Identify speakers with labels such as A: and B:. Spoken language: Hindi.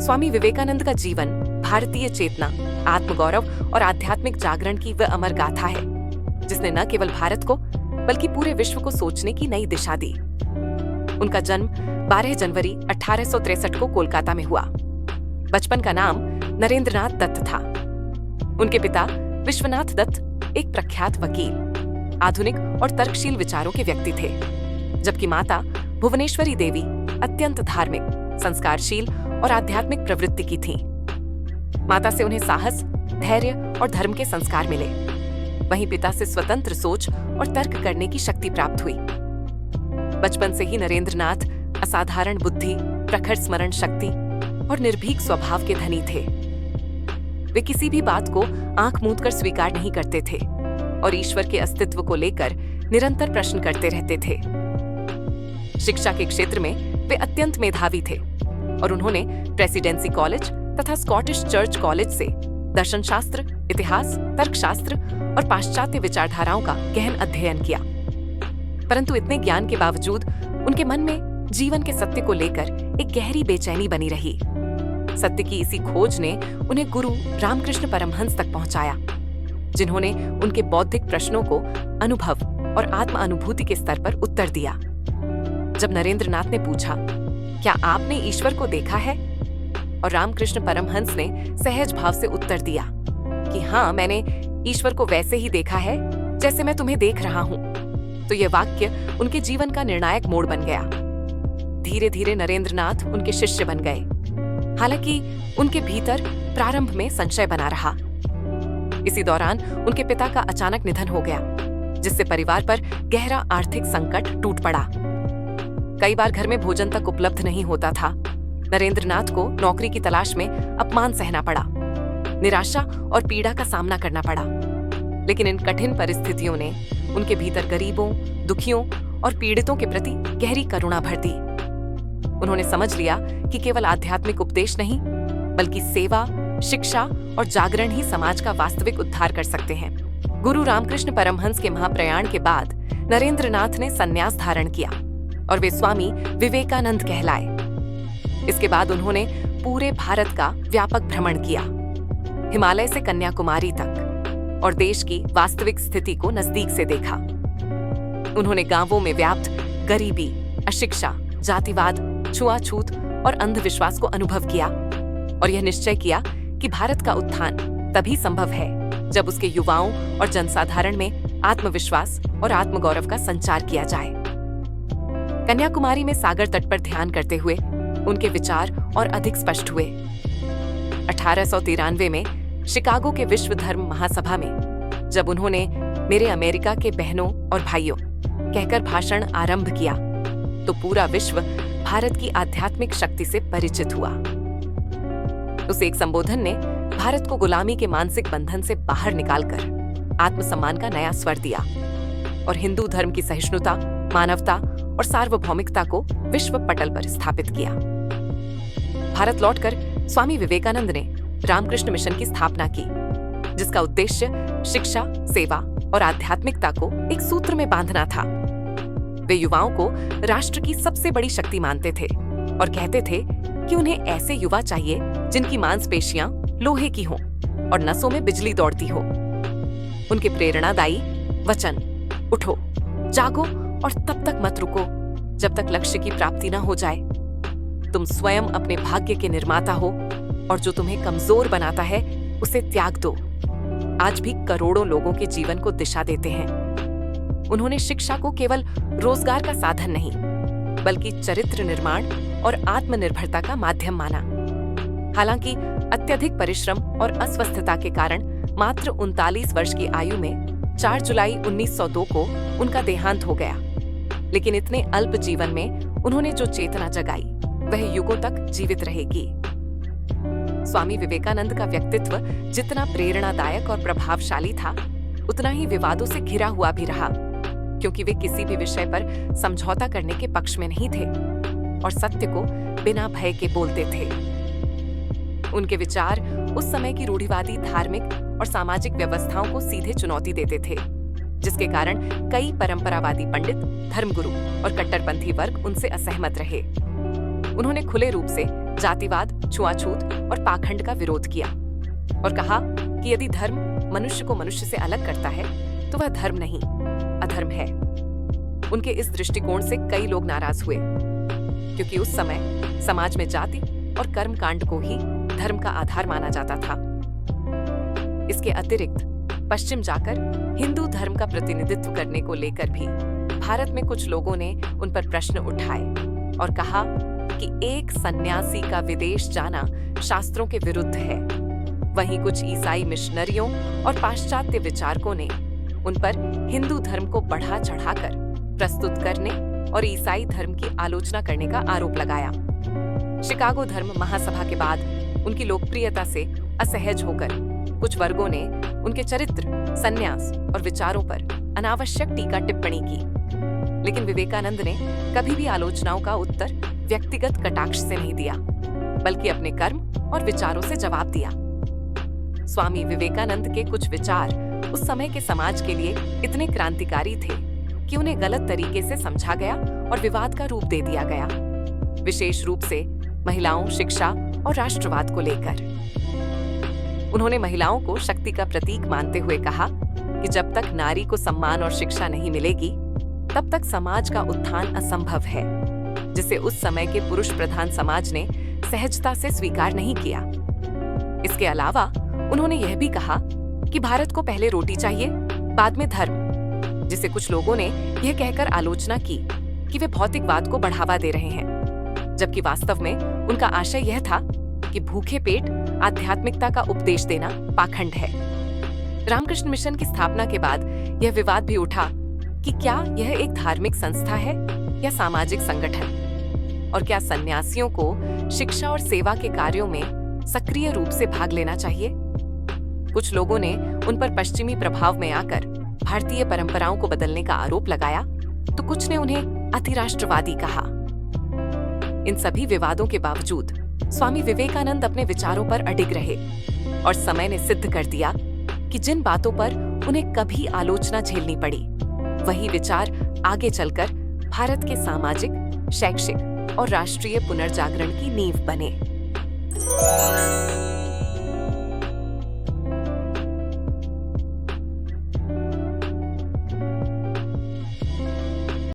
A: स्वामी विवेकानंद का जीवन भारतीय चेतना, आत्मगौरव और आध्यात्मिक जागरण की वह अमर गाथा है जिसने न केवल भारत को बल्कि पूरे विश्व को सोचने की नई दिशा दी। उनका जन्म 12 जनवरी 1863 को कोलकाता में हुआ। बचपन का नाम नरेंद्रनाथ दत्त था। उनके पिता विश्वनाथ दत्त एक प्रख्यात वकील, आधुनिक और तर्कशील विचारों के व्यक्ति थे, जबकि माता भुवनेश्वरी देवी अत्यंत धार्मिक, संस्कारशील और आध्यात्मिक प्रवृत्ति की थीं। माता से उन्हें साहस, धैर्य और धर्म के संस्कार मिले। वहीं पिता से स्वतंत्र सोच और तर्क करने की शक्ति प्राप्त हुई। बचपन से ही नरेंद्रनाथ असाधारण बुद्धि, प्रखर स्मरण शक्ति और निर्भीक स्वभाव के धनी थे। वे किसी भी बात को आंख मूंद कर स्वीकार नहीं करते थे और ईश्वर के अस्तित्व को लेकर निरंतर प्रश्न करते रहते थे। शिक्षा के क्षेत्र में वे अत्यंत मेधावी थे और उन्होंने प्रेसिडेंसी कॉलेज तथा स्कॉटिश चर्च कॉलेज से दर्शनशास्त्र, इतिहास, तर्कशास्त्र और पाश्चात्य विचारधाराओं का गहन अध्ययन किया। परंतु इतने ज्ञान के बावजूद उनके मन में जीवन के सत्य को लेकर एक गहरी बेचैनी बनी रही। सत्य की इसी खोज ने उन्हें गुरु रामकृष्ण परमहंस तक पहुंचाया, जिन्होंने उनके बौद्धिक प्रश्नों को अनुभव और आत्म अनुभूति के स्तर पर उत्तर दिया। जब नरेंद्रनाथ ने पूछा, क्या आपने ईश्वर को देखा है? और रामकृष्ण परमहंस ने सहज भाव से उत्तर दिया कि हाँ, मैंने ईश्वर को वैसे ही देखा है जैसे मैं तुम्हें देख रहा हूं। तो यह वाक्य उनके जीवन का निर्णायक मोड़ बन गया। धीरे धीरे नरेंद्रनाथ उनके शिष्य बन गए। हालांकि उनके भीतर प्रारंभ में संशय बना रहा। इसी दौरान उनके पिता का अचानक निधन हो गया, जिससे परिवार पर गहरा आर्थिक संकट टूट पड़ा। कई बार घर में भोजन तक उपलब्ध नहीं होता था। नरेंद्रनाथ को नौकरी की तलाश में अपमान सहना पड़ा, निराशा और पीड़ा का सामना करना पड़ा। लेकिन इन कठिन परिस्थितियों ने उनके भीतर गरीबों, दुखियों और पीड़ितों के प्रति गहरी करुणा भर दी। उन्होंने समझ लिया कि केवल आध्यात्मिक उपदेश नहीं, बल्कि सेवा, शिक्षा और जागरण ही समाज का वास्तविक उद्धार कर सकते हैं। गुरु रामकृष्ण परमहंस के महाप्रयाण के बाद नरेंद्रनाथ ने संन्यास धारण किया और वे स्वामी विवेकानंद कहलाए। इसके बाद उन्होंने पूरे भारत का व्यापक भ्रमण किया, हिमालय से कन्याकुमारी तक, और देश की वास्तविक स्थिति को नजदीक से देखा। उन्होंने गांवों में व्याप्त गरीबी, अशिक्षा, जातिवाद, छुआछूत और अंधविश्वास को अनुभव किया और यह निश्चय किया कि भारत का उत्थान तभी संभव है जब उसके युवाओं और जनसाधारण में आत्मविश्वास और आत्मगौरव का संचार किया जाए। कन्याकुमारी में सागर तट पर ध्यान करते हुए उनके विचार और अधिक स्पष्ट हुए। 1893 में शिकागो के विश्व धर्म महासभा में जब उन्होंने मेरे अमेरिका के बहनों और भाइयों कहकर भाषण आरंभ किया, तो पूरा विश्व भारत की आध्यात्मिक शक्ति से परिचित हुआ। उस एक संबोधन ने भारत को गुलामी के मानसिक बंधन से बाहर निकालकर आत्मसम्मान का नया स्वर दिया और हिंदू धर्म की सहिष्णुता, मानवता और सार्वभौमिकता को विश्व पटल पर स्थापित किया। भारत लौटकर स्वामी विवेकानंद ने रामकृष्ण मिशन की स्थापना की, जिसका उद्देश्य शिक्षा, सेवा और आध्यात्मिकता को एक सूत्र में बांधना था। वे युवाओं को राष्ट्र की सबसे बड़ी शक्ति मानते थे और कहते थे कि उन्हें ऐसे युवा चाहिए जिनकी मांसपेशियां लोहे की हों और नसों में बिजली दौड़ती हो। उनके प्रेरणादायी वचन, उठो, जागो और तब तक मत रुको जब तक लक्ष्य की प्राप्ति न हो जाए। तुम स्वयं अपने भाग्य के निर्माता हो और जो तुम्हें कमजोर बनाता है उसे त्याग दो। आज भी करोड़ों लोगों के जीवन को दिशा देते हैं। उन्होंने शिक्षा को केवल रोजगार का साधन नहीं, बल्कि चरित्र निर्माण और आत्मनिर्भरता का माध्यम माना। हालांकि अत्यधिक परिश्रम और अस्वस्थता के कारण मात्र 39 वर्ष की आयु में 4 जुलाई 1902 को उनका देहांत हो गया। लेकिन इतने अल्प जीवन में उन्होंने जो चेतना जगाई वह युगों तक जीवित रहेगी। स्वामी विवेकानंद का व्यक्तित्व जितना प्रेरणादायक और प्रभावशाली था, उतना ही विवादों से घिरा हुआ भी रहा, क्योंकि वे किसी भी विषय पर समझौता करने के पक्ष में नहीं थे और सत्य को बिना भय के बोलते थे। उनके विचार उस समय की रूढ़िवादी धार्मिक और सामाजिक व्यवस्थाओं को सीधे चुनौती देते थे, जिसके कारण कई परंपरावादी पंडित, धर्मगुरु और कट्टरपंथी वर्ग उनसे असहमत रहे। उन्होंने खुले रूप से जातिवाद, छुआछूत और पाखंड का विरोध किया और कहा कि यदि धर्म मनुष्य को मनुष्य से अलग करता है तो वह धर्म नहीं, अधर्म है। उनके इस दृष्टिकोण से कई लोग नाराज हुए, क्योंकि उस समय समाज में जाति और कर्मकांड को ही धर्म का आधार माना जाता था। इसके अतिरिक्त पश्चिम जाकर हिंदू धर्म का प्रतिनिधित्व करने को लेकर भी भारत में कुछ लोगों ने उन पर प्रश्न उठाए और कहा कि एक सन्यासी का विदेश जाना शास्त्रों के विरुद्ध है। वहीं कुछ ईसाई मिशनरियों और पाश्चात्य विचारकों ने उन पर हिंदू धर्म को बढ़ा चढ़ाकर प्रस्तुत करने और ईसाई धर्म की आलोचना करने का आरोप लगाया। शिकागो धर्म महासभा के बाद उनकी लोकप्रियता से असहज होकर कुछ वर्गों ने उनके चरित्र, संन्यास और विचारों पर अनावश्यक टीका टिप्पणी की, लेकिन विवेकानंद ने कभी भी आलोचनाओं का उत्तर व्यक्तिगत कटाक्ष से नहीं दिया, बल्कि अपने कर्म और विचारों से जवाब दिया। स्वामी विवेकानंद के कुछ विचार उस समय के समाज के लिए इतने क्रांतिकारी थे कि उन्हें गलत तरीके से समझा गया और विवाद का रूप दे दिया गया, विशेष रूप से महिलाओं, शिक्षा और राष्ट्रवाद को लेकर। उन्होंने महिलाओं को शक्ति का प्रतीक मानते हुए कहा कि जब तक नारी को सम्मान और शिक्षा नहीं मिलेगी, तब तक समाज का उत्थान असंभव है, जिसे उस समय के पुरुष प्रधान समाज ने सहजता से स्वीकार नहीं किया। इसके अलावा उन्होंने यह भी कहा कि भारत को पहले रोटी चाहिए, बाद में धर्म, जिसे कुछ लोगों ने यह कहकर आलोचना की कि वे भौतिकवाद को बढ़ावा दे रहे हैं, जबकि वास्तव में उनका आशय यह था कि भूखे पेट आध्यात्मिकता का उपदेश देना पाखंड है। रामकृष्ण मिशन की स्थापना के बाद यह विवाद भी उठा कि क्या यह एक धार्मिक संस्था है या सामाजिक संगठन, और क्या सन्यासियों को शिक्षा और सेवा के कार्यों में सक्रिय रूप से भाग लेना चाहिए। कुछ लोगों ने उन पर पश्चिमी प्रभाव में आकर भारतीय परंपराओं को बदलने का आरोप लगाया, तो कुछ ने उन्हें अतिराष्ट्रवादी कहा। इन सभी विवादों के बावजूद स्वामी विवेकानंद अपने विचारों पर अडिग रहे और समय ने सिद्ध कर दिया कि जिन बातों पर उन्हें कभी आलोचना झेलनी पड़ी, वही विचार आगे चलकर भारत के सामाजिक, शैक्षिक और राष्ट्रीय पुनर्जागरण की नींव बने।